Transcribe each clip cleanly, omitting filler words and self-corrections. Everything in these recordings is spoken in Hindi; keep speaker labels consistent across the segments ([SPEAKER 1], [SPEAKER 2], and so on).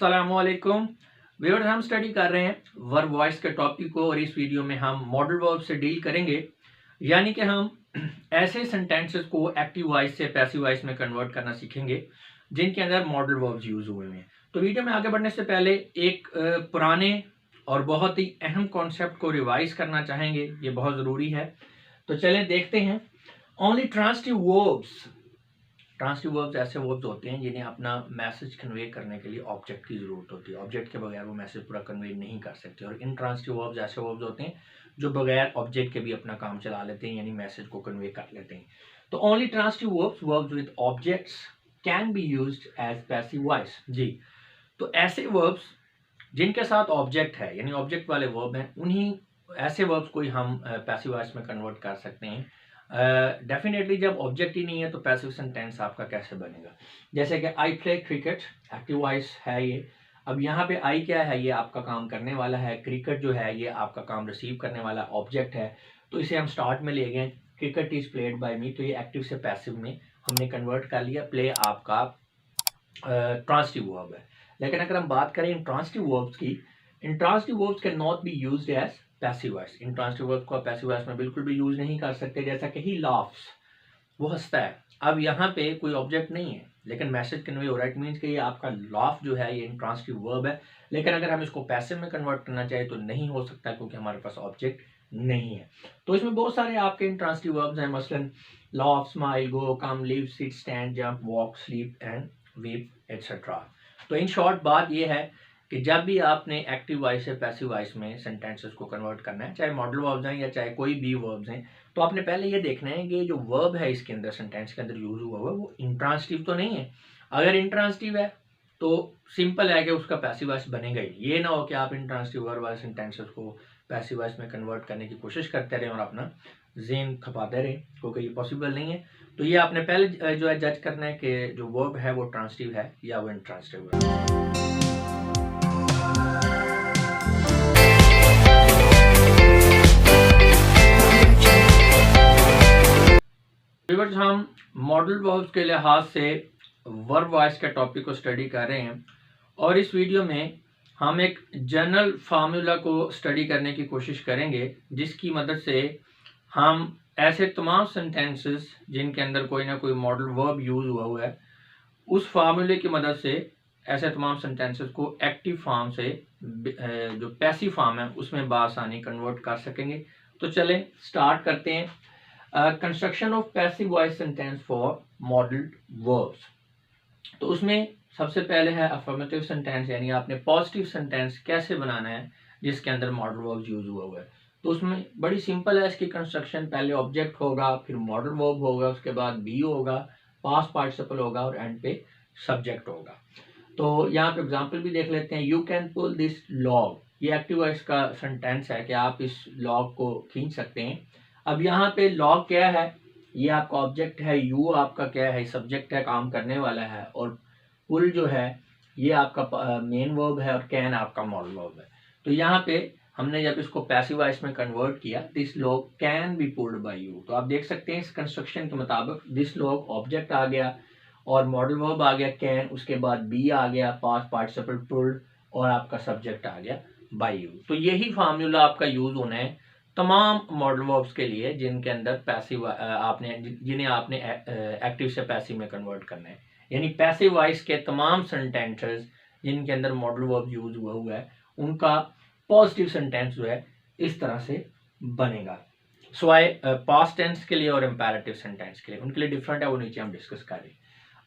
[SPEAKER 1] अस्सलामुअलैकुम व्यूअर्स, हम स्टडी कर रहे हैं वर्ब वॉइस के टॉपिक को और इस वीडियो में हम मॉडल वर्ब से डील करेंगे। यानी कि हम ऐसे सेंटेंसेस को एक्टिव वॉइस से पैसिव वॉइस में कन्वर्ट करना सीखेंगे जिनके अंदर मॉडल वर्ब्स यूज हुए हैं। तो वीडियो में आगे बढ़ने से पहले एक पुराने और बहुत ही अहम कॉन्सेप्ट को रिवाइज करना चाहेंगे, ये बहुत ज़रूरी है। तो चलें देखते हैं। ओनली ट्रांसिटिव वर्ब्स ऐसे वर्ब्स होते हैं जिन्हें अपना मैसेज कन्वे करने के लिए ऑब्जेक्ट की ज़रूरत होती है। ऑब्जेक्ट के बगैर वो मैसेज पूरा कन्वे नहीं कर सकते। और इंट्रांसिटिव वर्ब्स ऐसे वर्ब्स होते हैं जो बगैर ऑब्जेक्ट के भी अपना काम चला लेते हैं, यानी मैसेज को कन्वे कर लेते हैं। तो only transitive verbs with objects can be used as passive voice. जी, तो ऐसे वर्ब्स जिनके साथ ऑब्जेक्ट है, यानी ऑब्जेक्ट वाले वर्ब हैं, उन्हीं ऐसे वर्ब्स को ही हम पैसिव वॉइस में कन्वर्ट कर सकते हैं। डेफिनेटली जब ऑब्जेक्ट ही नहीं है तो पैसिव सेंटेंस आपका कैसे बनेगा। जैसे कि I play cricket, active voice है ये। अब यहाँ पे आई क्या है, ये आपका काम करने वाला है। क्रिकेट जो है ये आपका काम रिसीव करने वाला ऑब्जेक्ट है। तो इसे हम स्टार्ट में ले गए, क्रिकेट इज प्लेड बाय मी, तो ये एक्टिव से पैसिव में हमने कन्वर्ट कर लिया। प्ले आपका ट्रांसिटिव वर्ब है। लेकिन अगर हम बात करें इंट्रांसिटिव वर्ब्स की, intransitive verbs can not be used as passive voice. Intransitive verbs को पैसिव वॉइस में बिल्कुल भी यूज नहीं कर सकते। जैसा कि ही लाफ्स, वो हंसता है। अब यहाँ पे कोई ऑब्जेक्ट नहीं है लेकिन मैसेज कन्वे हो रहा है। इट मीन्स कि ये आपका लाफ जो है ये इंट्रांसिटिव वर्ब है। लेकिन अगर हम इसको पैसिव में कन्वर्ट करना चाहे तो नहीं हो सकता क्योंकि हमारे पास ऑब्जेक्ट नहीं है। तो इसमें बहुत सारे आपके इंट्रांसिटिव वर्ब्स हैं, मसलन laugh, smile, go, come, live, sit, stand, jump, walk, sleep and weep etcetera. तो इन शॉर्ट बात यह है कि जब भी आपने एक्टिव वॉइस से पैसिव वॉइस में सेंटेंसेस को कन्वर्ट करना है, चाहे मॉडल वर्ब्स हैं या चाहे कोई भी वर्ब्स हैं, तो आपने पहले ये देखना है कि जो वर्ब है इसके अंदर, सेंटेंस के अंदर यूज हुआ हुआ वो इंट्रांसिटिव तो नहीं है। अगर इंट्रांसिटिव है तो सिंपल है कि उसका पैसिव वॉइस बनेगा ही। ये ना हो कि आप इंट्रांसिटिव वर्ब वाले सेंटेंसेस को पैसिव वॉइस में कन्वर्ट करने की कोशिश करते रहें और अपना ज़हन खपाते रहें, क्योंकि ये पॉसिबल नहीं है। तो ये आपने पहले जो है जज करना है कि जो वर्ब है वो ट्रांसिटिव है या वो इंट्रांसिटिव है। हम मॉडल वर्ब्स के लिहाज से वर्ब वॉइस के टॉपिक को स्टडी कर रहे हैं और इस वीडियो में हम एक जनरल फार्मूला को स्टडी करने की कोशिश करेंगे जिसकी मदद से हम ऐसे तमाम सेंटेंसेस जिनके अंदर कोई ना कोई मॉडल वर्ब यूज हुआ है, उस फार्मूले की मदद से ऐसे तमाम सेंटेंसेस को एक्टिव फॉर्म से जो पैसिव फॉर्म है उसमें बासानी कन्वर्ट कर सकेंगे। तो चलें स्टार्ट करते हैं। Construction of passive voice sentence for modal verbs. तो उसमें सबसे पहले है अफर्मेटिव सेंटेंस, यानी आपने पॉजिटिव सेंटेंस कैसे बनाना है जिसके अंदर मॉडल वर्ब यूज हुआ है। तो उसमें बड़ी सिंपल है इसकी कंस्ट्रक्शन। पहले ऑब्जेक्ट होगा, फिर मॉडल वर्ब होगा, उसके बाद बी होगा, पास्ट पार्टिसिपल होगा और एंड पे सब्जेक्ट होगा। तो यहाँ पे एग्जांपल भी देख लेते हैं। You can pull this log, ये एक्टिव वॉइस का सेंटेंस है कि आप इस लॉग को खींच सकते हैं। अब यहाँ पे लॉग क्या है, ये आपका ऑब्जेक्ट है, यू आपका क्या है, सब्जेक्ट है, काम करने वाला है, और पुल जो है ये आपका मेन वर्ब है और कैन आपका मॉडल वर्ब है। तो यहाँ पे हमने जब इसको पैसिव वॉइस में कन्वर्ट किया, this log can be pulled by you, तो आप देख सकते हैं इस कंस्ट्रक्शन के मुताबिक दिस लॉग ऑब्जेक्ट आ गया और मॉडल वर्ब आ गया कैन, उसके बाद बी आ गया, पास्ट पार्टिसिपल पुल्ड, और आपका सब्जेक्ट आ गया बाय यू। तो यही फार्मूला आपका यूज होना है तमाम मॉडल वर्ब्स के लिए जिनके अंदर पैसिव जिन्हें आपने एक्टिव से पैसिव में कन्वर्ट करना है। यानी पैसिव वॉइस के तमाम सेंटेंसेस जिनके अंदर मॉडल वर्ब यूज हुआ है उनका पॉजिटिव सेंटेंस जो है इस तरह से बनेगा। स्वाय पास्ट टेंस के लिए और इंपेरेटिव सेंटेंस के लिए, उनके लिए डिफरेंट है, वो नीचे हम डिस्कस कर रहे हैं।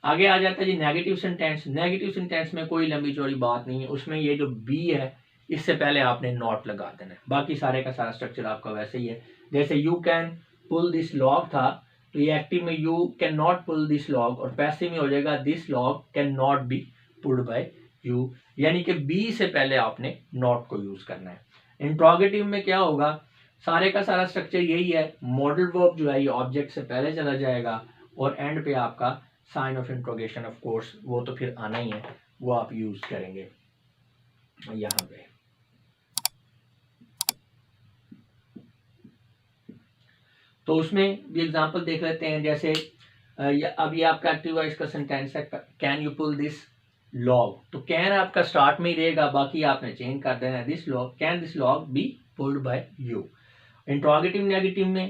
[SPEAKER 1] आगे आ जाता है जी नेगेटिव सेंटेंस। नेगेटिव सेंटेंस में कोई लंबी चौड़ी बात नहीं है, उसमें ये जो बी है इससे पहले आपने नॉट लगा देना है। बाकी सारे का सारा स्ट्रक्चर आपका वैसे ही है। जैसे you can pull this log था, तो ये एक्टिव में you can not pull this log, और पैसिव में हो जाएगा this log can not be pulled by you, यानी कि बी से पहले आपने नॉट को यूज करना है। इंट्रोगेटिव में क्या होगा, सारे का सारा स्ट्रक्चर यही है। मॉडल वर्ब जो है ये ऑब्जेक्ट से पहले चला जाएगा और एंड पे आपका sign of interrogation, of course वो तो फिर आना ही है, वो आप यूज करेंगे यहाँ पे। तो उसमें भी एग्जांपल देख लेते हैं। जैसे अब ये आपका एक्टिव वॉइस का सेंटेंस है, can you pull this log, तो कैन आपका स्टार्ट में ही रहेगा, बाकी आपने चेंज कर देना है this log, can this log be pulled by you. Interrogative negative में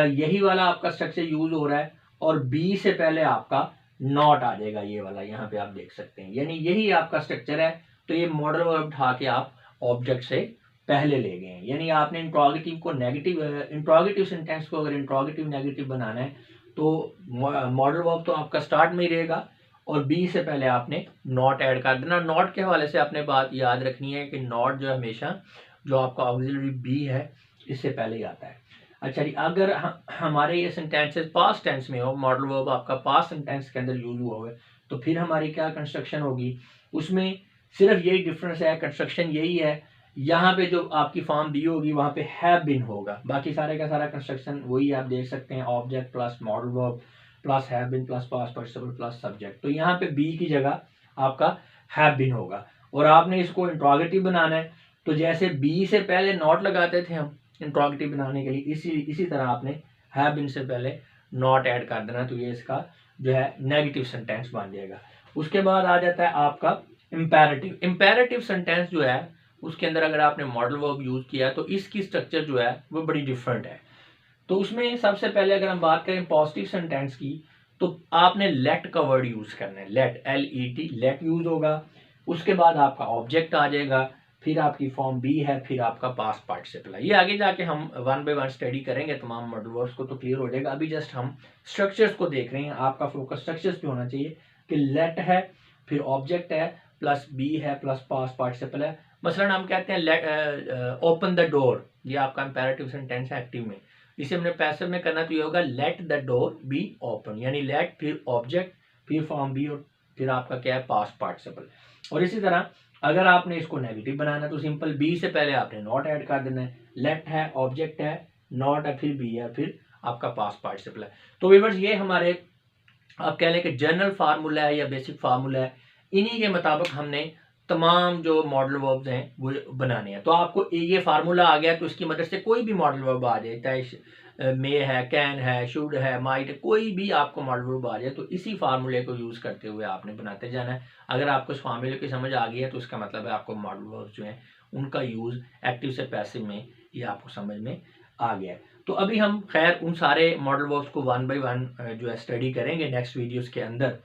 [SPEAKER 1] यही वाला आपका स्ट्रक्चर यूज हो रहा है और बी से पहले आपका नॉट आ जाएगा, ये वाला यहाँ पे आप देख सकते हैं, यानी यही आपका स्ट्रक्चर है। तो ये मॉडल वर्ब उठा के आप ऑब्जेक्ट से पहले ले गए हैं, यानी आपने इंट्रोगेटिव को नेगेटिव, इंट्रोगेटिव सेंटेंस को अगर इंट्रोगेटिव नेगेटिव बनाना है तो मॉडल वर्ब तो आपका स्टार्ट में ही रहेगा और बी से पहले आपने नॉट ऐड कर देना। नॉट के हवाले से आपने बात याद रखनी है कि नॉट जो हमेशा जो आपका ऑक्सिलरी बी है इससे पहले ही आता है। अच्छा जी, अगर हमारे ये सेंटेंसेस पास्ट टेंस में हो, मॉडल वर्ब आपका पास्ट सेंटेंस के अंदर यूज हुआ है, तो फिर हमारी क्या कंस्ट्रक्शन होगी, उसमें सिर्फ यही डिफरेंस है, कंस्ट्रक्शन यही है, यहाँ पे जो आपकी फॉर्म दी होगी वहाँ पे हैव बीन होगा, बाकी सारे का सारा कंस्ट्रक्शन वही आप देख सकते हैं, object plus modal verb plus have been plus past participle plus subject. तो यहाँ पे बी की जगह आपका हैव बीन होगा और आपने इसको इंट्रोगेटिव बनाना है, तो जैसे बी से पहले नॉट लगाते थे हम इंट्रोगेटिव बनाने के लिए, इसी तरह आपने हैव बीन से पहले नॉट ऐड कर देना, तो ये इसका जो है नेगेटिव सेंटेंस बन जाएगा। उसके बाद आ जाता है आपका इम्पेरेटिव। इम्पेरेटिव सेंटेंस जो है उसके अंदर अगर आपने मॉडल वर्ब यूज किया तो इसकी स्ट्रक्चर जो है वो बड़ी डिफरेंट है। तो उसमें सबसे पहले अगर हम बात करें पॉजिटिव सेंटेंस की, तो आपने लेट का वर्ड यूज करना है, लेट, LET, लेट यूज होगा। उसके बाद आपका ऑब्जेक्ट आ जाएगा, फिर आपकी फॉर्म बी है, फिर आपका पास्ट पार्टिसिपल है। ये आगे जाके हम वन बाय वन स्टडी करेंगे तमाम मॉडल वर्ब्स को, तो क्लियर हो जाएगा। अभी जस्ट हम स्ट्रक्चर्स को देख रहे हैं, आपका फोकस स्ट्रक्चर्स पे होना चाहिए कि लेट है, फिर ऑब्जेक्ट है, प्लस बी है, प्लस पास्ट पार्टिसिपल है। मसलन हम कहते हैं लेट ओपन द डोर, ये आपका इंपेरेटिव सेंटेंस है एक्टिव में, इसे हमने पैसिव में करना तो ये होगा let the door be open, यानी लेट फिर ऑब्जेक्ट फिर फॉर्म बी और फिर आपका क्या है पास्ट पार्टिसिपल। और इसी तरह अगर आपने इसको नेगेटिव बनाना तो सिंपल बी से पहले आपने नॉट ऐड कर देना है, लेट है, ऑब्जेक्ट है, नॉट है, फिर बी है, फिर आपका पास्ट पार्टिसिपल है। तो व्यूअर्स ये हमारे आप कह लें कि जनरल फार्मूला है या बेसिक फार्मूला है, इन्हीं के मुताबिक हमने तमाम जो मॉडल वर्ब्स हैं वो बनाने हैं। तो आपको ये फार्मूला आ गया तो इसकी मदद से कोई भी मॉडल वर्ब आ जाए, चाहे मे है, कैन है, शुड है, माइट है, कोई भी आपको मॉडल वर्ब आ जाए तो इसी फार्मूले को यूज़ करते हुए आपने बनाते जाना है। अगर आपको इस फार्मूले की समझ आ गई है तो इसका मतलब है आपको मॉडल वर्ब्स जो हैं उनका यूज़ एक्टिव से पैसिव में ये आपको समझ में आ गया है। तो अभी हम खैर उन सारे मॉडल वर्ब्स को वन बाय वन जो है स्टडी करेंगे नेक्स्ट वीडियोस के अंदर।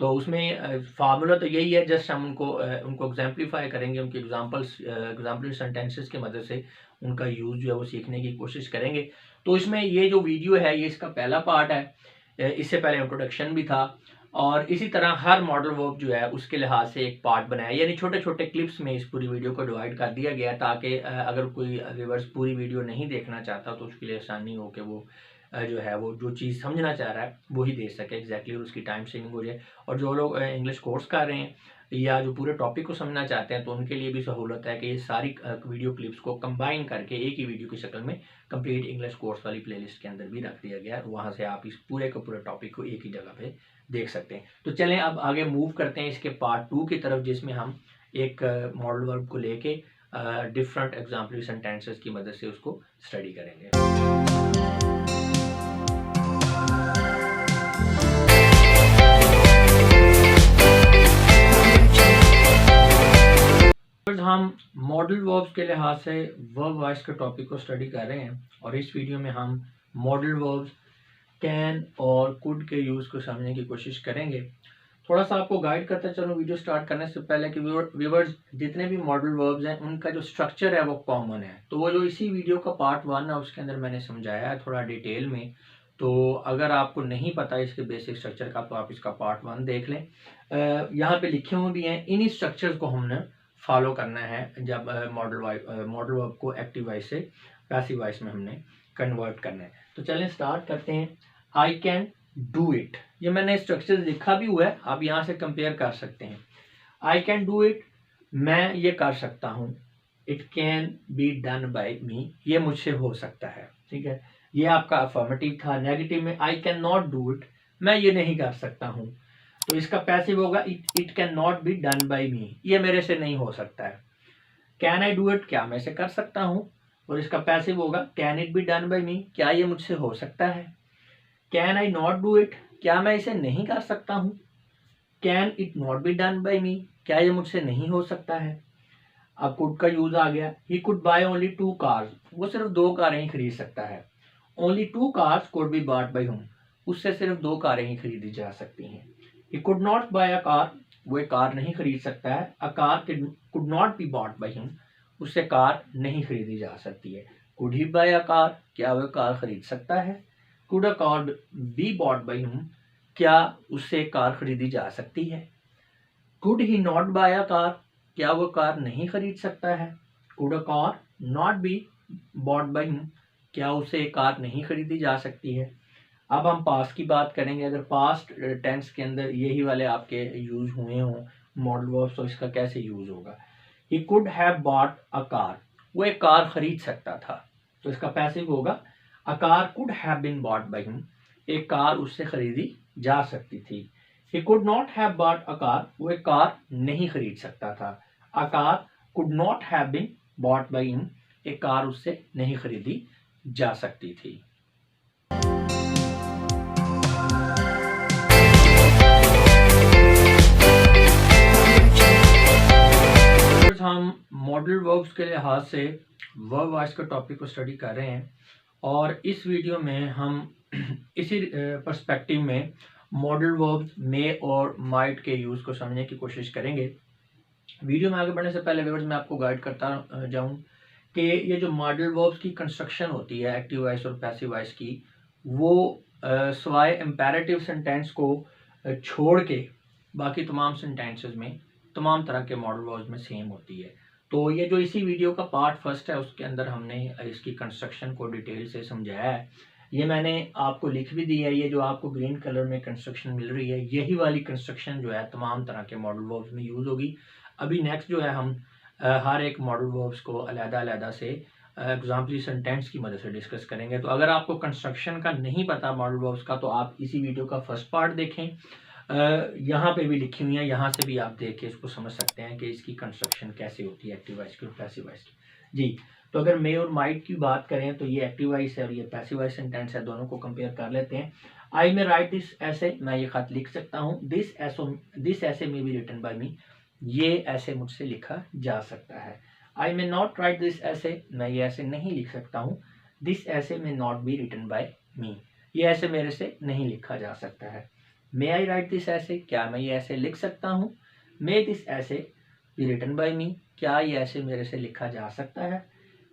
[SPEAKER 1] तो उसमें फार्मूला तो यही है, जस्ट हम उनको एग्जाम्पलीफाई करेंगे, उनके एग्जाम्पल सेंटेंसेस की मदद से उनका यूज़ जो है वो सीखने की कोशिश करेंगे। तो इसमें ये जो वीडियो है ये इसका पहला पार्ट है, इससे पहले इंट्रोडक्शन भी था और इसी तरह हर मॉडल वर्ब जो है उसके लिहाज से एक पार्ट बनाया, यानी छोटे छोटे क्लिप्स में इस पूरी वीडियो को डिवाइड कर दिया गया ताकि अगर कोई व्यूअर्स पूरी वीडियो नहीं देखना चाहता तो उसके लिए आसानी हो कि वो जो है वो जो चीज़ समझना चाह रहा है वो ही देख सके एग्जैक्टली और उसकी टाइम सेविंग हो जाए। और जो लोग इंग्लिश कोर्स कर रहे हैं या जो पूरे टॉपिक को समझना चाहते हैं तो उनके लिए भी सहूलत है कि ये सारी वीडियो क्लिप्स को कंबाइन करके एक ही वीडियो की शक्ल में कंप्लीट इंग्लिश कोर्स वाली प्लेलिस्ट के अंदर भी रख दिया गया है। वहाँ से आप इस पूरे के पूरे टॉपिक को एक ही जगह पे देख सकते हैं। तो चलें अब आगे मूव करते हैं इसके पार्ट 2 की तरफ, जिसमें हम एक मॉडल वर्ब को लेके डिफरेंट एग्जाम्पल सेंटेंसेस की मदद से उसको स्टडी करेंगे। हम मॉडल वर्ब्स के लिहाज से वर्ब वॉइस के टॉपिक को स्टडी कर रहे हैं और इस वीडियो में हम मॉडल वर्ब्स कैन और कुड के यूज़ को समझने की कोशिश करेंगे। थोड़ा सा आपको गाइड करते चलो वीडियो स्टार्ट करने से पहले कि व्यूअर्स जितने भी मॉडल वर्ब्स हैं उनका जो स्ट्रक्चर है वो कॉमन है। तो वो जो इसी वीडियो का पार्ट 1 है उसके अंदर मैंने समझाया है थोड़ा डिटेल में, तो अगर आपको नहीं पता इसके बेसिक स्ट्रक्चर का तो आप इसका पार्ट 1 देख लें। यहाँ पे लिखे हुए भी हैं, इन्हीं स्ट्रक्चर्स को हमने फॉलो करना है जब मॉडल वर्ब को एक्टिव वॉइस से पैसिव वॉइस में हमने कन्वर्ट करना है। तो चलें स्टार्ट करते हैं। आई कैन डू इट, ये मैंने स्ट्रक्चर लिखा भी हुआ है, आप यहाँ से कंपेयर कर सकते हैं। आई कैन डू इट, मैं ये कर सकता हूँ। It can be done by me, ये मुझसे हो सकता है। ठीक है, ये आपका अफर्मेटिव था। नेगेटिव में I can not do it, मैं ये नहीं कर सकता हूँ, तो इसका पैसिव होगा it can not be done by me, ये मेरे से नहीं हो सकता है। कैन आई डू इट, क्या मैं इसे कर सकता हूँ, और इसका पैसिव होगा can it be done by me, क्या ये मुझसे हो सकता है। Can I not do it, क्या मैं इसे नहीं कर सकता हूँ। Can it not be done by me, क्या ये मुझसे नहीं हो सकता है। अब कुड का यूज आ गया। He could by only 2 cars, वो सिर्फ 2 कारें ही खरीद सकता है। Only 2 cars could be bought by whom, उससे सिर्फ 2 कारें ही खरीदी जा सकती हैं। He could not buy a car, वो एक कार नहीं खरीद सकता है। A car could not be bought by him, उससे कार नहीं खरीदी जा सकती है। Could he buy a car, क्या वह कार खरीद सकता है। Could a car be bought by him, क्या उससे कार खरीदी जा सकती है। Could he not buy a car, क्या वो कार नहीं खरीद सकता है। Could a car not be bought by him, क्या उसे कार नहीं खरीदी जा सकती है। अब हम पास्ट की बात करेंगे। अगर पास्ट टेंस के अंदर यही वाले आपके यूज हुए हों मॉडल वर्ब्स, तो इसका कैसे यूज होगा। He could have bought a car, वो एक कार खरीद सकता था, तो इसका पैसिव होगा a car could have been bought by him, एक कार उससे खरीदी जा सकती थी। He could not have bought a car, वो एक कार नहीं खरीद सकता था। A car could not have been bought by him, एक कार उससे नहीं खरीदी जा सकती थी। हम मॉडल वर्ब्स के लिहाज से वर्ब वॉइस के टॉपिक को स्टडी कर रहे हैं और इस वीडियो में हम इसी पर्सपेक्टिव में मॉडल वर्ब्स मे और माइट के यूज़ को समझने की कोशिश करेंगे। वीडियो में आगे बढ़ने से पहले व्यूअर्स मैं आपको गाइड करता जाऊं कि ये जो मॉडल वर्ब्स की कंस्ट्रक्शन होती है एक्टिव वॉइस और पैसिव वॉइस की, वो सवाए इम्पेरेटिव सेंटेंस को छोड़ के बाकी तमाम सेंटेंसेस में तमाम तरह के मॉडल वर्ब्स में सेम होती है। तो ये जो इसी वीडियो का पार्ट फर्स्ट है उसके अंदर हमने इसकी कंस्ट्रक्शन को डिटेल से समझाया है। ये मैंने आपको लिख भी दी है। ये जो आपको ग्रीन कलर में कंस्ट्रक्शन मिल रही है, यही वाली कंस्ट्रक्शन जो है तमाम तरह के मॉडल वर्ब्स में यूज़ होगी। अभी नेक्स्ट जो है हम हर एक मॉडल वर्ब्स को अलग-अलग से एग्जाम्पली सेंटेंस की मदद से डिस्कस करेंगे। तो अगर आपको कंस्ट्रक्शन का नहीं पता मॉडल वर्ब्स का, तो आप इसी वीडियो का फर्स्ट पार्ट देखें। यहाँ पे भी लिखी हुई है, यहाँ से भी आप देख के इसको समझ सकते हैं कि इसकी कंस्ट्रक्शन कैसे होती है एक्टिव वॉइस की और पैसिव वॉइस की। जी, तो अगर मे और माइट की बात करें तो ये एक्टिव वॉइस है और ये पैसिव वॉइस सेंटेंस है, दोनों को कंपेयर कर लेते हैं। आई मे राइट दिस ऐसे, मैं ये खत लिख सकता हूँ। This essay may be written by me, ये ऐसे मुझसे लिखा जा सकता है। आई मे नॉट राइट दिस ऐसे, मैं ये ऐसे नहीं लिख सकता हूँ। This essay may not be written by me, ये ऐसे मेरे से नहीं लिखा जा सकता है। मे आई राइट दिस ऐसे, क्या मैं ये ऐसे लिख सकता हूँ। मे दिस ऐसे बी रिटन बाय मी, क्या ये ऐसे मेरे से लिखा जा सकता है।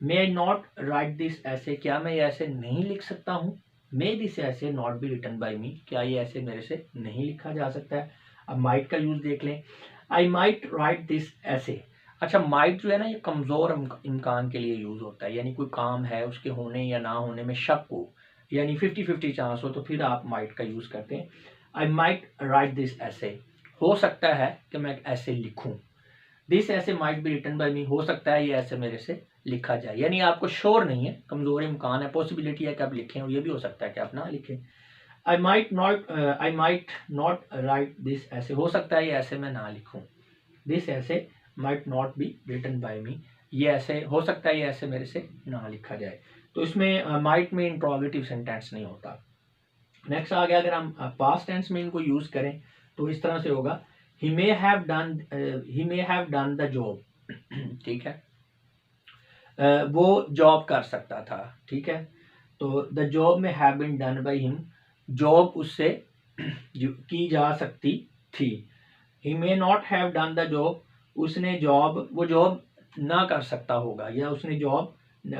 [SPEAKER 1] मे आई नॉट राइट दिस ऐसे, क्या मैं ये ऐसे नहीं लिख सकता हूँ। मे दिस ऐसे not be written by me, क्या ये ऐसे मेरे से नहीं लिखा जा सकता है। अब माइट का यूज देख लें। आई माइट राइट दिस ऐसे। अच्छा, माइट जो है ना, ये कमज़ोर इम्कान के लिए यूज़ होता है, यानी कोई काम है उसके होने या ना होने में शक हो, यानी 50-50 चांस हो, तो फिर आप माइट का यूज़ करते हैं। आई माइट राइट दिस ऐसे, हो सकता है कि मैं ऐसे लिखूं। This essay might be written by मी, हो सकता है ये ऐसे मेरे से लिखा जाए, यानी आपको श्योर नहीं है, कमज़ोर इम्कान है, पॉसिबिलिटी है कि आप लिखें और ये भी हो सकता है कि आप ना लिखें। I might not right this ऐसे, हो सकता है ये ऐसे मैं ना लिखूं। This essay might not be written by me, ये ऐसे हो सकता है ये ऐसे मेरे से ना लिखा जाए। तो इसमें माइट में इंट्रोगेटिव सेंटेंस नहीं होता। नेक्स्ट आ गया, अगर हम पास्ट टेंस में इनको यूज करें तो इस तरह से होगा। He may have done the job, ठीक है, वो जॉब कर सकता था, ठीक है। तो the job may have been done by him, job उससे की जा सकती थी। He may not have done the job, उसने वो जॉब ना कर सकता होगा, या उसने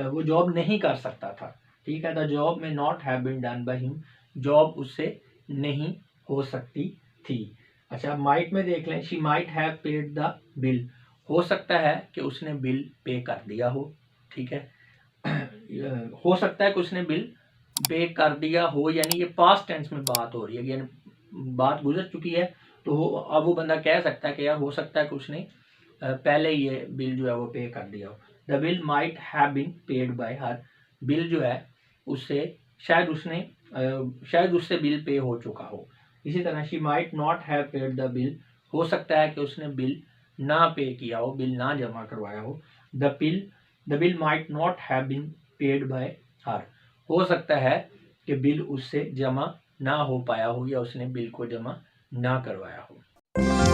[SPEAKER 1] वो जॉब नहीं कर सकता था, ठीक है। The job may not have been done by him, job उससे नहीं हो सकती थी। अच्छा, माइट में देख लें। She might have paid the bill, हो सकता है कि उसने बिल पे कर दिया हो, ठीक है। हो सकता है कि उसने बिल पे कर दिया हो, यानी ये पास्ट टेंस में बात हो रही है, यानी बात गुजर चुकी है। तो अब वो बंदा कह सकता है कि यार हो सकता है कि उसने पहले ये बिल जो है वो पे कर दिया हो। The bill might have been paid by her, bill जो है उससे शायद उससे बिल पे हो चुका हो। इसी तरह she might not have paid the bill, हो सकता है कि उसने बिल ना पे किया हो, बिल ना जमा करवाया हो। The bill might not have been paid by her, हो सकता है कि बिल उससे जमा ना हो पाया हो या उसने बिल को जमा ना करवाया हो। व्यूअर्स,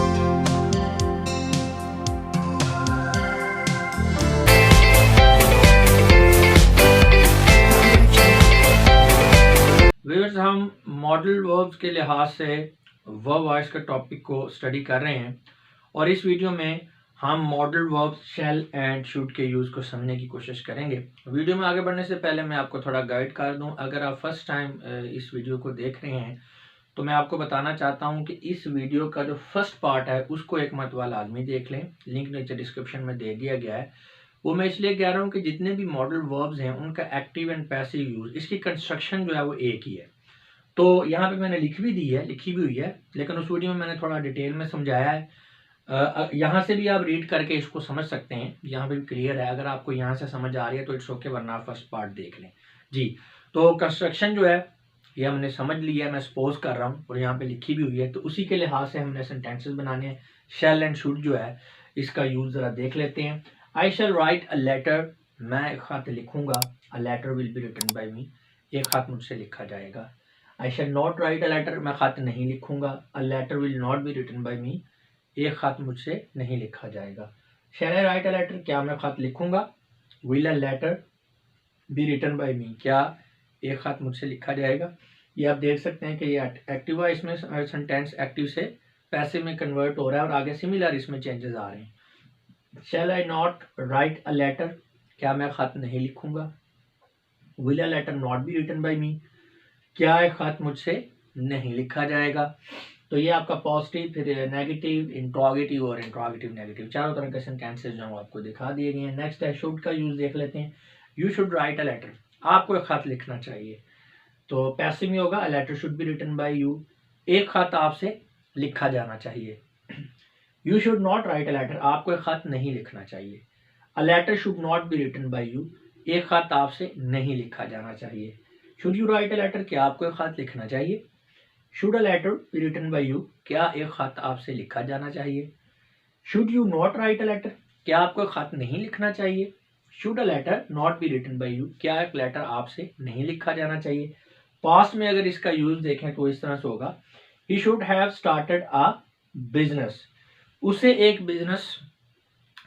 [SPEAKER 1] हम मॉडल वर्ब्स के लिहाज से वर्ब वॉइस के टॉपिक को स्टडी कर रहे हैं और इस वीडियो में हम modal verbs shall and should के यूज़ को समझने की कोशिश करेंगे। वीडियो में आगे बढ़ने से पहले मैं आपको थोड़ा गाइड कर दूं। अगर आप फर्स्ट टाइम इस वीडियो को देख रहे हैं तो मैं आपको बताना चाहता हूं कि इस वीडियो का जो फर्स्ट पार्ट है उसको एक मरतबा लाजमी देख लें। लिंक नीचे डिस्क्रिप्शन में दे दिया गया है। वो मैं इसलिए कह रहा हूँ कि जितने भी मॉडल वर्ब्स हैं उनका एक्टिव एंड पैसिव यूज़, इसकी कंस्ट्रक्शन जो है वो एक ही है। तो यहाँ पे मैंने लिखी भी हुई है, लेकिन उस वीडियो में मैंने थोड़ा डिटेल में समझाया है। यहाँ से भी आप रीड करके इसको समझ सकते हैं, यहाँ पे भी क्लियर है। अगर आपको यहाँ से समझ आ रही है तो इट्स ओके, वरना फर्स्ट पार्ट देख लें जी। तो कंस्ट्रक्शन जो है ये हमने समझ लिया है, मैं सपोज कर रहा हूँ और यहाँ पे लिखी भी हुई है। तो उसी के लिहाज से हमने सेंटेंसेस बनाने हैं। शैल एंड शुड जो है इसका यूज ज़रा देख लेते हैं। आई शैल राइट अ लेटर, मैं एक खत लिखूंगा। A letter will be written by me, एक खत मुझसे लिखा जाएगा। I shall not write a letter, मैं खत नहीं लिखूंगा। A letter will not be written by me, एक खत मुझसे नहीं लिखा जाएगा। शैल आई राइट अ लेटर, क्या मैं खत लिखूंगा। Will a letter be written by me, क्या एक खत मुझसे लिखा जाएगा। ये आप देख सकते हैं कि ये एक्टिव है, इसमें सेंटेंस एक्टिव से पैसिव में कन्वर्ट हो रहा है और आगे सिमिलर इसमें चेंजेस आ रहे हैं। Shall I not write a letter, क्या मैं खत नहीं लिखूंगा। Will a letter not be written by me, क्या एक खत मुझसे नहीं लिखा जाएगा। तो ये आपका पॉजिटिव, फिर नेगेटिव, इंट्रोगेटिव और इंट्रोगेटिव नेगेटिव, चारों तरह के सेंटेंसेस जो आपको दिखा दिए गए हैं। नेक्स्ट है शुड का यूज देख लेते हैं। You should write a letter, आपको एक खत लिखना चाहिए। तो पैसिव में होगा a letter should be written by you, एक खत आपसे लिखा जाना चाहिए। You should not write a letter, आपको एक खत नहीं लिखना चाहिए। A letter should not be written by you, एक खत आपसे नहीं लिखा जाना चाहिए। Should you write a letter, क्या आपको एक खत लिखना चाहिए। Should a letter be written by you, क्या एक खत आपसे लिखा जाना चाहिए। Should you not write a letter, क्या आपको एक खत नहीं लिखना चाहिए। Should a letter not be written by you, क्या एक लेटर आपसे नहीं लिखा जाना चाहिए। पास्ट में अगर इसका यूज देखें तो इस तरह से होगा, ही should have started a business, उसे एक बिजनेस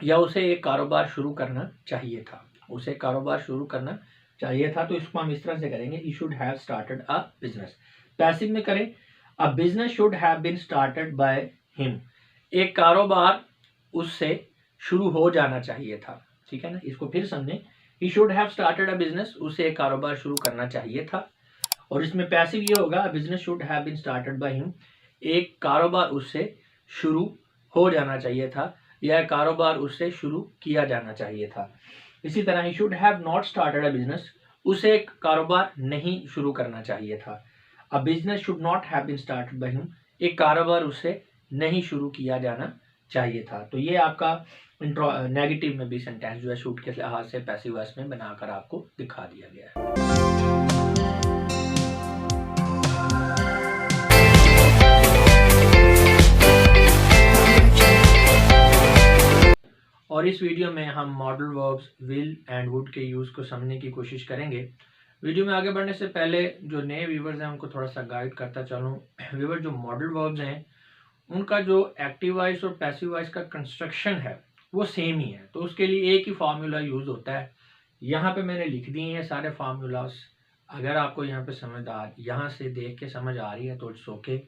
[SPEAKER 1] या उसे एक कारोबार शुरू करना चाहिए था। उसे कारोबार शुरू करना चाहिए था, तो इसको हम इस तरह से करेंगे, he should have started a business. Passive में करें, a business should have been started by him, एक कारोबार उससे शुरू हो जाना चाहिए था। ठीक है ना, इसको फिर समझें। ही should have started a business, उसे एक कारोबार शुरू करना चाहिए था। और इसमें पैसिव ये होगा, business should have been started by him, एक कारोबार उससे शुरू हो जाना चाहिए था या कारोबार उससे शुरू किया जाना चाहिए था। इसी तरह he should have not started a business, उसे एक कारोबार नहीं शुरू करना चाहिए था। A business should not have been started by him, एक कारोबार उससे नहीं शुरू किया जाना चाहिए था। तो ये आपका नेगेटिव में भी सेंटेंस जो है शुड के लिहाज से पैसिव वॉइस में बनाकर आपको दिखा दिया गया है। और इस वीडियो में हम modal verbs will and would के यूज़ को समझने की कोशिश करेंगे। वीडियो में आगे बढ़ने से पहले जो नए व्यूवर्स हैं उनको थोड़ा सा गाइड करता चलूँ। व्यूवर, जो मॉडल वर्ब्स हैं उनका जो एक्टिव वॉइस और पैसिव वॉइस का कंस्ट्रक्शन है वो सेम ही है, तो उसके लिए एक ही फार्मूला यूज़ होता है। यहाँ पे मैंने लिख दिए हैं सारे फार्मूलाज। अगर आपको यहाँ पे यहाँ से देख के समझ आ रही है तो इट्स ओके,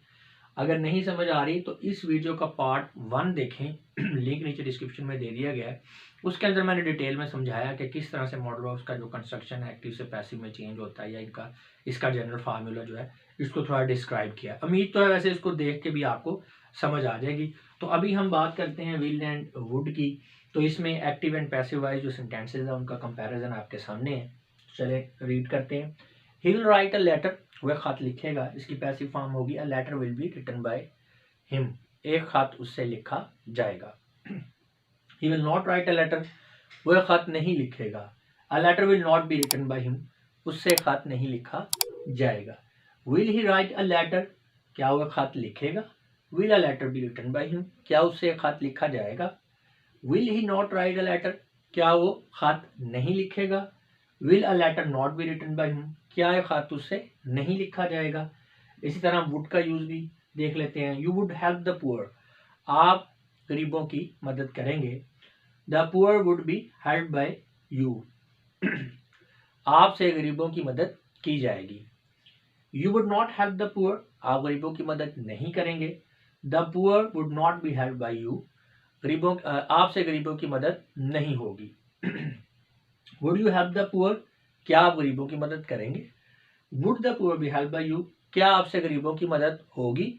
[SPEAKER 1] अगर नहीं समझ आ रही तो इस वीडियो का पार्ट 1 देखें, लिंक नीचे डिस्क्रिप्शन में दे दिया गया है। उसके अंदर मैंने डिटेल में समझाया कि किस तरह से मॉडल वर्ब्स का जो कंस्ट्रक्शन है एक्टिव से पैसिव में चेंज होता है, या इसका जनरल फार्मूला जो है इसको थोड़ा डिस्क्राइब किया। उम्मीद तो है वैसे इसको देख के भी आपको समझ आ जाएगी। तो अभी हम बात करते हैं विल एंड वुड की। तो इसमें एक्टिव एंड पैसिव वाइज जो सेंटेंसेज है उनका कंपैरिजन आपके सामने है। चले रीड करते हैं। He will write a letter, वह खत लिखेगा, इसकी पैसिव फॉर्म होगी a letter will be written by him, एक खत उससे लिखा जाएगा। He will not write a letter, वह खत नहीं लिखेगा। A letter will not be written by him, उससे खत नहीं लिखा जाएगा। Will he write a letter, क्या वह खत लिखेगा। Will a letter be written by him, क्या उससे खत लिखा जाएगा। Will he not write a letter, क्या वो खत नहीं लिखेगा। Will a letter not be written by him, क्या एक खत उससे नहीं लिखा जाएगा। इसी तरह वुड का यूज भी देख लेते हैं। You would help the poor, आप गरीबों की मदद करेंगे। The poor would be helped bye you, आपसे गरीबों की मदद की जाएगी। You would not help the poor, आप गरीबों की मदद नहीं करेंगे। The poor would not be helped bye you, गरीबों आपसे गरीबों की मदद नहीं होगी। Would you help the poor, क्या आप गरीबों की मदद करेंगे। Would the poor be help by you, क्या आपसे गरीबों की मदद होगी।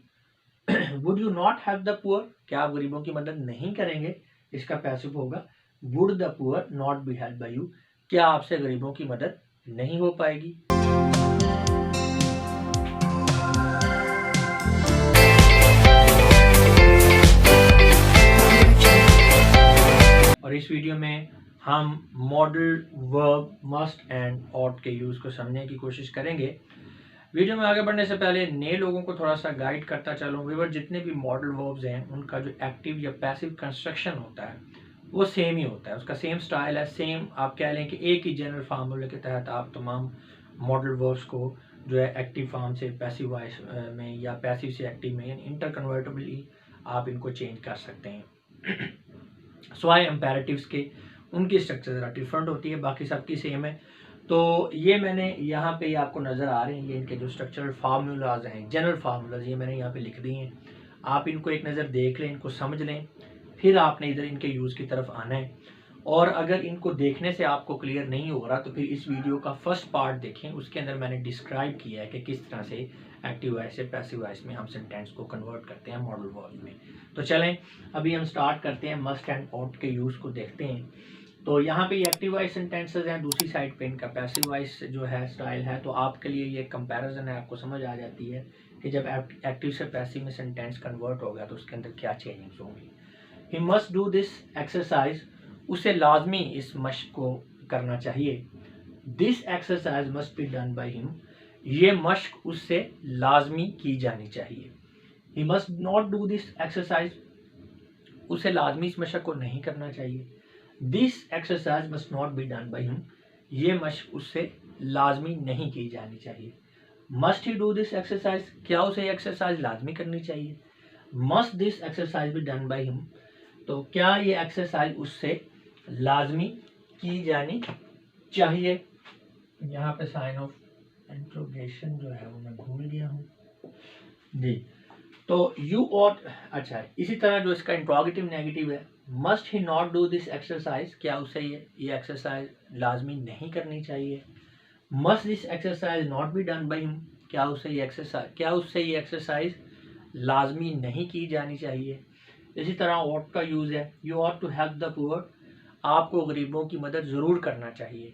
[SPEAKER 1] Would you not help the poor, क्या आप गरीबों की मदद नहीं करेंगे, इसका पैसिव होगा would the poor not be help by you, क्या आपसे गरीबों की मदद नहीं हो पाएगी। और इस वीडियो में हम modal verb must and ought के यूज को समझने की कोशिश करेंगे। वीडियो में आगे बढ़ने से पहले नए लोगों को थोड़ा सा गाइड करता चलूँ। व्यूअर, जितने भी मॉडल वर्ब्स हैं उनका जो एक्टिव या पैसिव कंस्ट्रक्शन होता है वो सेम ही होता है, उसका सेम स्टाइल है, सेम आप कह लें कि एक ही जनरल फार्मूले के तहत आप तमाम मॉडल वर्ब्स को जो है एक्टिव फॉर्म से पैसिव वॉइस में या पैसिव से एक्टिव में इंटरकन्वर्टेबली आप इनको चेंज कर सकते हैं। स्वाय इम्पेरेटिव्स के उनकी स्ट्रक्चर ज़रा डिफरेंट होती है, बाकी सबकी सेम है। तो ये मैंने यहाँ पे आपको नज़र आ रहे हैं, ये इनके जो स्ट्रक्चरल फार्मूलाज हैं, जनरल फार्मूलाज, ये मैंने यहाँ पे लिख दिए हैं। आप इनको एक नज़र देख लें, इनको समझ लें, फिर आपने इधर इनके यूज़ की तरफ आना है। और अगर इनको देखने से आपको क्लियर नहीं हो रहा तो फिर इस वीडियो का फर्स्ट पार्ट देखें, उसके अंदर मैंने डिस्क्राइब किया है कि किस तरह से एक्टिव वॉइस से पैसिव वॉइस में हम सेंटेंस को कन्वर्ट करते हैं मॉडल वर्ब में। तो चलें अभी हम स्टार्ट करते हैं, मस्ट एंड ऑट के यूज़ को देखते हैं। तो यहाँ पे एक्टिव वॉइस सेंटेंसेस हैं, दूसरी साइड पे इनका पैसिव वॉइस जो है स्टाइल है। तो आपके लिए ये कंपैरिजन है, आपको समझ आ जाती है कि जब एक्टिव से पैसिव में सेंटेंस कन्वर्ट होगा तो उसके अंदर क्या चेंजेस होंगी। He must do this exercise, उसे लाजमी इस मश्क को करना चाहिए। This exercise must be done by him, ये मश्क उससे लाजमी की जानी चाहिए। He must not do this exercise, उसे लाजमी इस मशक को नहीं करना चाहिए। This exercise must not be done by him, ये मश्क उससे लाजमी नहीं की जानी चाहिए। Must he do this exercise, क्या उसे एक्सरसाइज लाजमी करनी चाहिए। Must this exercise B done by him, तो क्या ये एक्सरसाइज उससे लाजमी की जानी चाहिए। यहाँ पे साइन ऑफ इंट्रोगेशन जो है वो मैं भूल गया हूँ जी। तो यू ऑट, अच्छा इसी तरह जो इसका इंट्रोगेटिव नेगेटिव है, must he not do this exercise, क्या उसे ये एक्सरसाइज लाजमी नहीं करनी चाहिए। Must this exercise not be done by him, क्या उससे ये एक्सरसाइज लाजमी नहीं की जानी चाहिए। इसी तरह ऑट का यूज़ है, you ought to help the poor, आपको गरीबों की मदद ज़रूर करना चाहिए।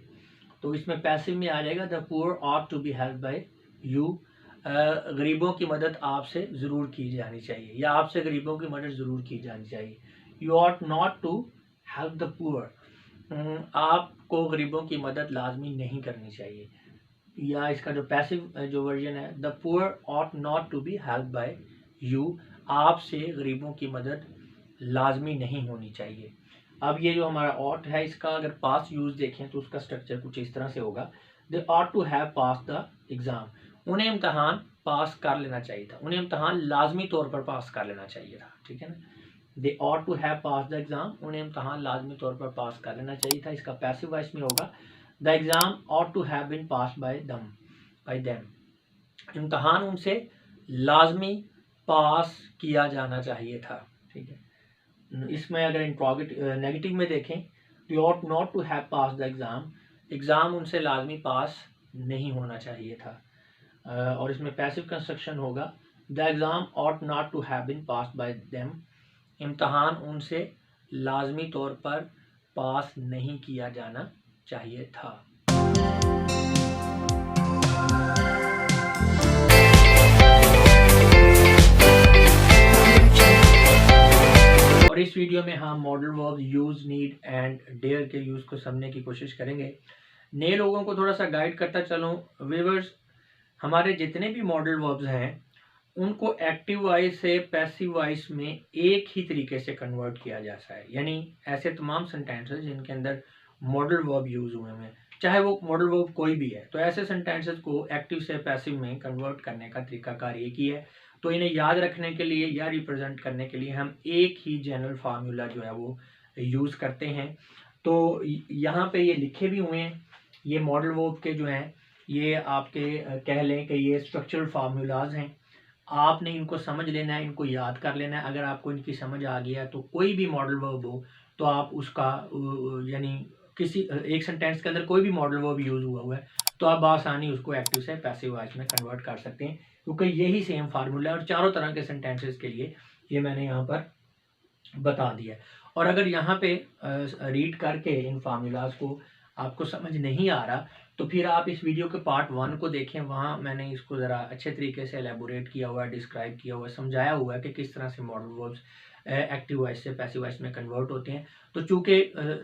[SPEAKER 1] तो इसमें पैसिव में आ जाएगा the poor ought to be help by you, गरीबों की मदद आपसे ज़रूर की जानी चाहिए या आपसे गरीबों की मदद ज़रूर की जानी चाहिए। You ought not to help the poor, आपको गरीबों की मदद लाजमी नहीं करनी चाहिए। या इसका जो पैसिव जो वर्जन है, the poor ought not to be help by you, आपसे गरीबों की मदद लाजमी नहीं होनी चाहिए। अब ये जो हमारा ऑट है, इसका अगर पास यूज देखें तो उसका स्ट्रक्चर कुछ इस तरह से होगा, they ought to have pass the exam, उन्हें इम्तहान पास कर लेना चाहिए था, उन्हें इम्तहान लाजमी तौर पर पास कर लेना चाहिए था, ठीक है ना। They ought to have pass the exam, उन्हें इम्तहान लाजमी तौर पर पास कर लेना चाहिए था। इसका पैसिव वॉइस में होगा the exam ought to have been pass by them, इम्तहान उनसे लाजमी पास किया जाना चाहिए था, ठीक है। इसमें अगर नेगेटिव में देखें, they ought not to have pass the exam, exam उनसे लाजमी पास नहीं होना चाहिए था। और इसमें पैसिव कंस्ट्रक्शन होगा the exam ought not to have been pass by them, इम्तहान उनसे लाजमी तौर पर पास नहीं किया जाना चाहिए था। और इस वीडियो में हम modal verb use, need and dare के यूज को समझने की कोशिश करेंगे। नए लोगों को थोड़ा सा गाइड करता चलूँ। व्यूअर्स, हमारे जितने भी मॉडल वर्ब्स हैं उनको एक्टिव वॉइस से पैसिव वॉइस में एक ही तरीके से कन्वर्ट किया जाता है। यानी ऐसे तमाम सेंटेंसेस जिनके अंदर मॉडल वर्ब यूज हुए हैं, चाहे वो मॉडल वर्ब कोई भी है, तो ऐसे सेंटेंसेस को एक्टिव से पैसिव में कन्वर्ट करने का तरीकाकार एक ही है। तो इन्हें याद रखने के लिए या रिप्रेजेंट करने के लिए हम एक ही जनरल फार्मूला जो है वो यूज़ करते हैं। तो यहाँ पे ये लिखे भी हुए हैं, ये मॉडल वर्ब के जो हैं ये आपके कह लें कि ये स्ट्रक्चरल फार्मूलाज हैं। आपने इनको समझ लेना है, इनको याद कर लेना है। अगर आपको इनकी समझ आ गया तो कोई भी मॉडल वर्ब हो तो आप उसका यानी किसी एक सेंटेंस के अंदर कोई भी मॉडल वर्ब यूज़ हुआ है तो आप आसानी उसको एक्टिव से पैसिव वॉइस में कन्वर्ट कर सकते हैं, क्योंकि यही सेम फार्मूला है और चारों तरह के सेंटेंसेस के लिए ये मैंने यहाँ पर बता दिया है। और अगर यहाँ पे रीड करके इन फार्मूलाज को आपको समझ नहीं आ रहा तो फिर आप इस वीडियो के पार्ट 1 को देखें, वहाँ मैंने इसको ज़रा अच्छे तरीके से एलेबोरेट किया हुआ है, डिस्क्राइब किया हुआ है, समझाया हुआ है कि किस तरह से मॉडल वर्ब्स एक्टिव वॉइस से पैसिव वॉइस में कन्वर्ट होते हैं। तो चूँकि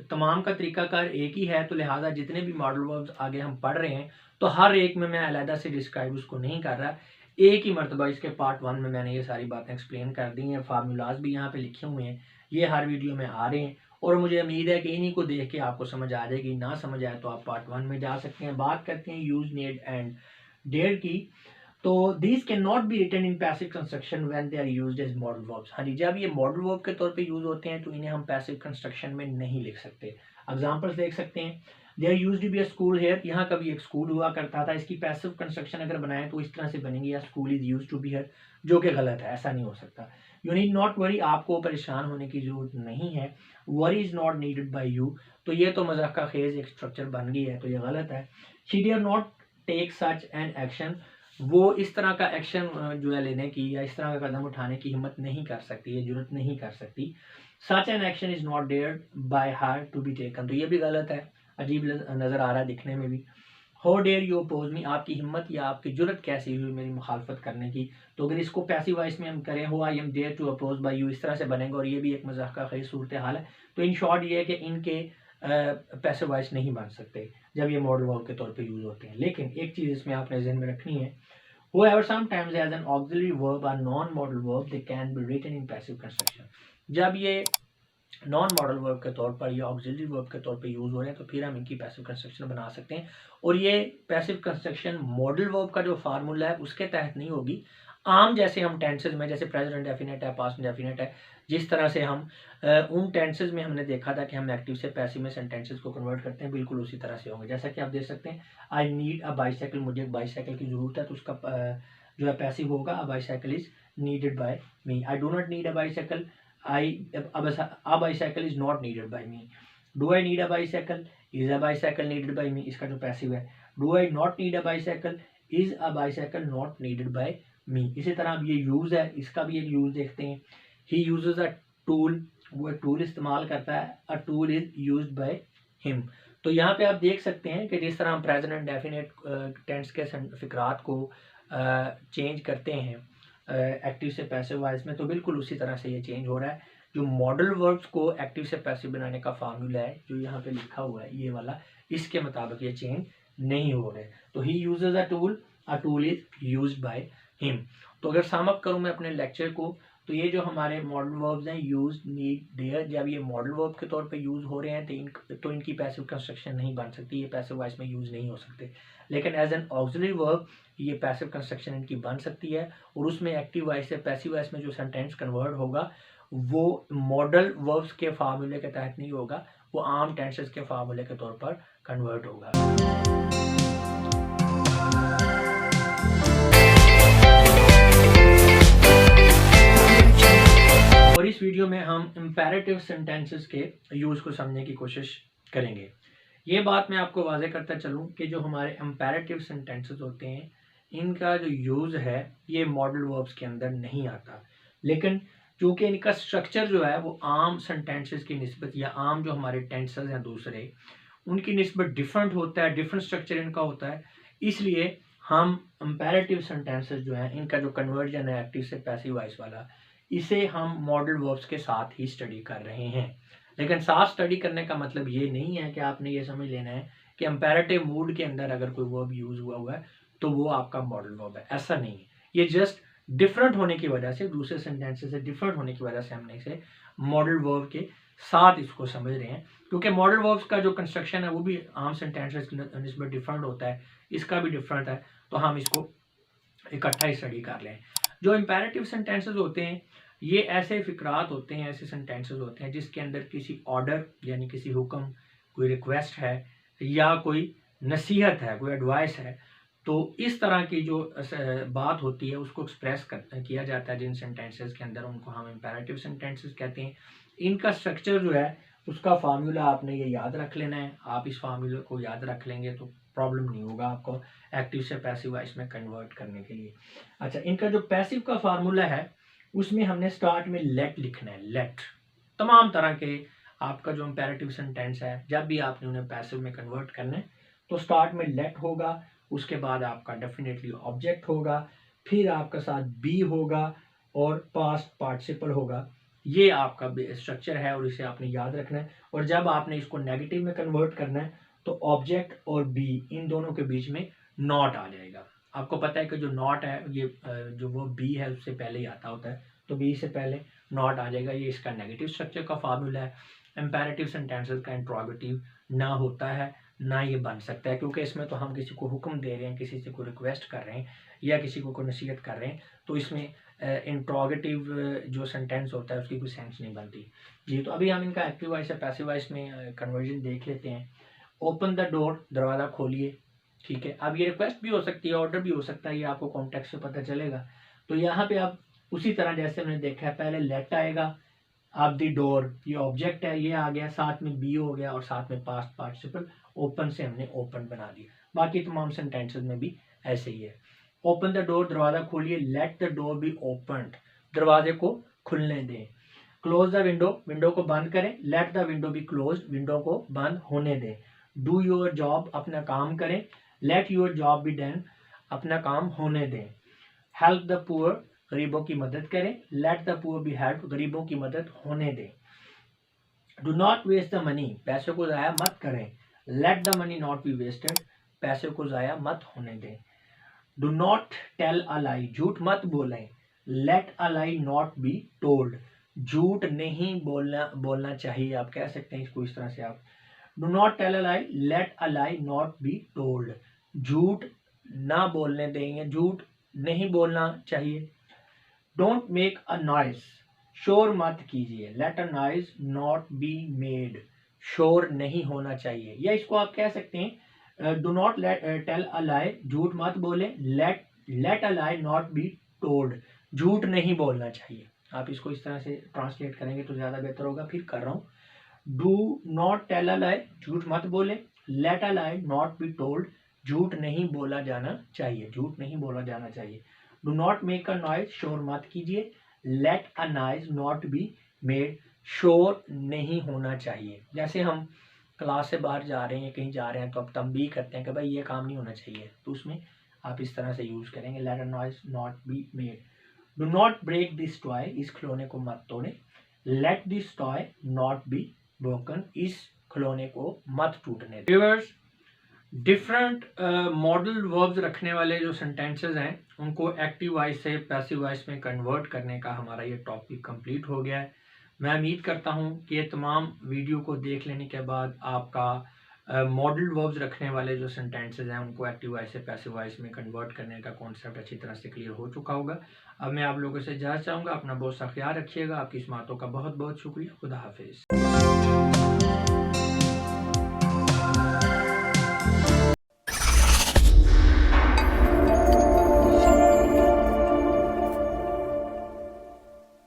[SPEAKER 1] तमाम का तरीकाकार एक ही है तो लिहाजा जितने भी मॉडल वर्ब्स आगे हम पढ़ रहे हैं तो हर एक में मैं अलहदा से डिस्क्राइब उसको नहीं कर रहा, एक ही मरतबा इसके पार्ट 1 में मैंने ये सारी बातें एक्सप्लेन कर दी हैं। फार्मूलाज भी यहाँ पे लिखे हुए हैं, ये हर वीडियो में आ रहे हैं और मुझे उम्मीद है कि इन्हीं को देख के आपको समझ आ जाएगी। ना समझ आए तो आप पार्ट 1 में जा सकते हैं। बात करते हैं यूज, नीड एंड डेयर की। तो these can not be written in passive construction when they are used as modal verbs. हाँ जी, जब ये मॉडल वर्ब के तौर पे यूज होते हैं तो इन्हें हम पैसिव कंस्ट्रक्शन में नहीं लिख सकते। एग्जांपल्स देख सकते हैं, there used to be a school here, यहाँ कभी एक स्कूल हुआ करता था। इसकी पैसिव कंस्ट्रक्शन अगर बनाएं तो इस तरह से बनेंगी, या school is used to be here, जो कि गलत है, ऐसा नहीं हो सकता। यू नीड नॉट वरी, आपको परेशान होने की जरूरत नहीं है। Worry is not needed bye you, तो ये तो मजाक का खेज एक स्ट्रक्चर बन गई है, तो ये गलत है। She dare not take such an action, वो इस तरह का एक्शन जो है लेने की या इस तरह का कदम उठाने की हिम्मत नहीं कर सकती, ये जरूरत नहीं कर सकती। Such an action is not dare by her to be taken, तो ये भी गलत है, अजीब नजर आ रहा है दिखने में भी। हाउ डेयर यू अपोज मी, आपकी हिम्मत या आपकी जरूरत कैसी हुई मेरी मुखालफत करने की। तो अगर इसको पैसिव वॉइस में हम करें, हो I am dare to oppose by you, इस तरह से बनेगा और ये भी एक मजाक का खेज सूरत हाल है। तो इन शॉर्ट ये है कि इनके पैसिव वॉइस नहीं बन सकते जब ये मॉडल वर्ब के तौर पे यूज होते हैं। लेकिन एक चीज इसमें आपने ज़हन में रखनी है, whoever sometimes as an auxiliary verb or non-modal verb they can be written in passive construction। जब ये नॉन मॉडल वर्ब के तौर पर या ऑक्सिलरी वर्ब के तौर पे यूज हो रहे हैं तो फिर हम इनकी पैसिव कंस्ट्रक्शन बना सकते हैं। और ये पैसिव कंस्ट्रक्शन मॉडल वर्ब का जो फार्मूला है उसके तहत नहीं होगी। आम जैसे हम टेंसेज में, जैसे प्रेजेंट इंडेफिनिट है, पास्ट इंडेफिनिट है, जिस तरह से हम उन टेंसेज में हमने देखा था कि हम एक्टिव से पैसिव में सेंटेंसेज को कन्वर्ट करते हैं, बिल्कुल उसी तरह से होंगे। जैसा कि आप देख सकते हैं, आई नीड अ बाईसाइकिल, मुझे एक बाईसाइकिल की जरूरत है, तो उसका जो है पैसिव होगा, अ bicycle is needed bye me. I do not need a bicycle, a bicycle is not needed by me। do I need a bicycle, is a bicycle needed by me, इसका जो पैसिव है। do I not need a bicycle, is a bicycle not needed by me। इसी तरह अब ये यूज है, इसका भी एक यूज देखते हैं। he uses a tool, वो एक टूल इस्तेमाल करता है, a tool is used by him। तो यहाँ पे आप देख सकते हैं कि जिस तरह हम प्रेजेंट इंडेफिनिट टेंस के फिक्रात को चेंज करते हैं एक्टिव से पैसिव वॉइस में, तो बिल्कुल उसी तरह से ये चेंज हो रहा है। जो मॉडल वर्ब्स को एक्टिव से पैसिव बनाने का फार्मूला है जो यहाँ पे लिखा हुआ है ये वाला, इसके मुताबिक ये चेंज नहीं हो रहे। तो he uses a tool is used by him. तो अगर सम अप करूँ मैं अपने लेक्चर को, तो ये जो हमारे मॉडल वर्ब्स हैं, यूज, नीड, डेयर, जब ये मॉडल वर्ब के तौर पे यूज हो रहे हैं तो इनकी पैसिव कंस्ट्रक्शन नहीं बन सकती, ये पैसिव वॉइस में यूज नहीं हो सकते। लेकिन एज एन ऑक्सिलरी वर्ब ये पैसिव कंस्ट्रक्शन इनकी बन सकती है और उसमें एक्टिव वॉइस से पैसिव वॉइस में जो सेंटेंस कन्वर्ट होगा वो मॉडल वर्ब्स के फार्मूले के तहत नहीं होगा, वो आम टेंसेस के फार्मूले के तौर पर कन्वर्ट होगा। और इस वीडियो में हम इंपेरेटिव सेंटेंसेस के यूज को समझने की कोशिश करेंगे। ये बात मैं आपको वाज़ेह करता चलूँ कि जो हमारे इंपेरेटिव सेंटेंसेस होते हैं इनका जो यूज़ है ये मॉडल वर्ब्स के अंदर नहीं आता, लेकिन चूँकि इनका स्ट्रक्चर जो है वो आम सेंटेंसेस की निस्बत या आम जो हमारे टेंसेस हैं दूसरे उनकी निस्बत डिफरेंट होता है, डिफरेंट स्ट्रक्चर इनका होता है, इसलिए हम इंपेरेटिव सेंटेंसेस जो हैं इनका जो कन्वर्जन है एक्टिव से पैसिव वॉइस वाला, इसे हम मॉडल वर्ब्स के साथ ही स्टडी कर रहे हैं। लेकिन साथ स्टडी करने का मतलब ये नहीं है कि आपने ये समझ लेना है कि इंपेरेटिव मूड के अंदर अगर कोई वर्ब यूज हुआ है तो वो आपका मॉडल वर्ब है, ऐसा नहीं है। ये जस्ट डिफरेंट होने की वजह से, दूसरे सेंटेंसेस से डिफरेंट होने की वजह से हमने इसे मॉडल वर्ब के साथ इसको समझ रहे हैं, क्योंकि मॉडल वर्ब्स का जो कंस्ट्रक्शन है वो भी आम सेंटेंसेस की निस्बत डिफरेंट होता है, इसका भी डिफरेंट है, तो हम इसको इकट्ठा ही स्टडी कर लें। जो इम्पेरेटिव सेंटेंसेस होते हैं ये ऐसे फिक्रात होते हैं, ऐसे सेंटेंसेस होते हैं जिसके अंदर किसी ऑर्डर यानी किसी हुक्म, कोई रिक्वेस्ट है या कोई नसीहत है, कोई एडवाइस है, तो इस तरह की जो बात होती है उसको एक्सप्रेस किया जाता है जिन सेंटेंसेस के अंदर, उनको हम इम्पेरेटिव सेंटेंसेस कहते हैं। इनका स्ट्रक्चर जो है उसका फार्मूला आपने ये याद रख लेना है। आप इस फार्मूले को याद रख लेंगे तो प्रॉब्लम नहीं होगा आपको एक्टिव से पैसिव वॉइस में कन्वर्ट करने के लिए। अच्छा, इनका जो पैसिव का फार्मूला है उसमें हमने स्टार्ट में लेट लिखना है। लेट तमाम तरह के आपका जो इम्पेरेटिव सेंटेंस है जब भी आपने उन्हें पैसिव में कन्वर्ट करना है तो स्टार्ट में लेट होगा, उसके बाद आपका डेफिनेटली ऑब्जेक्ट होगा, फिर आपका साथ बी होगा और पास्ट पार्टिसिपल होगा। ये आपका स्ट्रक्चर है और इसे आपने याद रखना है। और जब आपने इसको नेगेटिव में कन्वर्ट करना है तो ऑब्जेक्ट और बी इन दोनों के बीच में नॉट आ जाएगा। आपको पता है कि जो नॉट है ये जो वो बी है उससे पहले ही आता होता है, तो बी से पहले नॉट आ जाएगा। ये इसका नेगेटिव स्ट्रक्चर का फार्मूला है। इम्पेरेटिव सेंटेंसेस का इंट्रोगेटिव ना होता है ना ये बन सकता है, क्योंकि इसमें तो हम किसी को हुक्म दे रहे हैं, किसी से कोई रिक्वेस्ट कर रहे हैं या किसी को कोई नसीहत कर रहे हैं, तो इसमें इंट्रोगेटिव जो सेंटेंस होता है उसकी कोई सेंस नहीं बनती जी। तो अभी हम इनका एक्टिव वॉइस या पैसिव वॉइस में कन्वर्जन देख लेते हैं। ओपन द डोर, दरवाज़ा खोलिए, ठीक है। अब ये रिक्वेस्ट भी हो सकती है, ऑर्डर भी हो सकता है, ये आपको कॉन्टेक्स्ट से पता चलेगा। तो यहाँ पे आप उसी तरह जैसे हमने देखा है, पहले लेट आएगा, अब दी डोर ये ऑब्जेक्ट है, ये आ गया, साथ में बी हो गया और साथ में पास्ट पार्टिसिपल ओपन से हमने ओपन बना दिया। बाकी तमाम सेंटेंसेस में भी ऐसे ही है। ओपन द डोर, दरवाज़ा खोलिए, let the door B opened, दरवाजे को खुलने दें। क्लोज द विंडो, विंडो को बंद करें, let the window be close, window को बंद होने दें। डू योर जॉब, अपना काम करें, let your job be done, अपना काम होने दें। हेल्प द पुअर, गरीबों की मदद करें, let the poor be help, गरीबों की मदद होने दें। Do not waste the money, पैसे को ज़ाया मत करें, let the money not be wasted, पैसे को ज़ाया मत होने दें। Do not tell a lie, झूठ मत बोलें, let a lie not be told, झूठ नहीं बोलना चाहिए। आप कह सकते हैं इसको इस तरह से, आप do not tell a lie, let a lie not be told, झूठ ना बोलने देंगे, झूठ नहीं बोलना चाहिए। डोंट मेक अ नॉइज, शोर मत कीजिए, let a noise not be made, शोर नहीं होना चाहिए। या इसको आप कह सकते हैं do not tell a lie, झूठ मत बोले, let a lie not be told, झूठ नहीं बोलना चाहिए। आप इसको इस तरह से ट्रांसलेट करेंगे तो ज़्यादा बेहतर होगा। फिर कर रहा हूँ, do not tell a lie, झूठ मत बोले, let a lie not be told, झूठ नहीं बोला जाना चाहिए, झूठ नहीं बोला जाना चाहिए। Do not make a noise, शोर मत कीजिए, let a noise not be made, शोर नहीं होना चाहिए। जैसे हम क्लास से बाहर जा रहे हैं, कहीं जा रहे हैं, तो अब तंबीह करते हैं कि भाई ये काम नहीं होना चाहिए, तो उसमें आप इस तरह से यूज़ करेंगे, let a noise not be made. Do not break this toy, इस खिलौने को मत तोड़े, let this toy not be broken, इस खिलौने को मत टूटने दें। डिफरेंट मॉडल वर्ब्स रखने वाले जो सेंटेंसेस हैं उनको एक्टिव वॉइस से पैसिव वॉइस में कन्वर्ट करने का हमारा ये टॉपिक कंप्लीट हो गया है। मैं उम्मीद करता हूँ कि ये तमाम वीडियो को देख लेने के बाद आपका मॉडल वर्ब्स रखने वाले जो सेंटेंसेस हैं उनको एक्टिव वॉइस से पैसिव वॉइस में कन्वर्ट करने का कॉन्सेप्ट अच्छी तरह से क्लियर हो चुका होगा। अब मैं आप लोगों से इजाज़त चाहूँगा, अपना बहुत सा ख्याल रखिएगा। आपकी इस बातों का बहुत बहुत शुक्रिया। खुदा हाफिज़।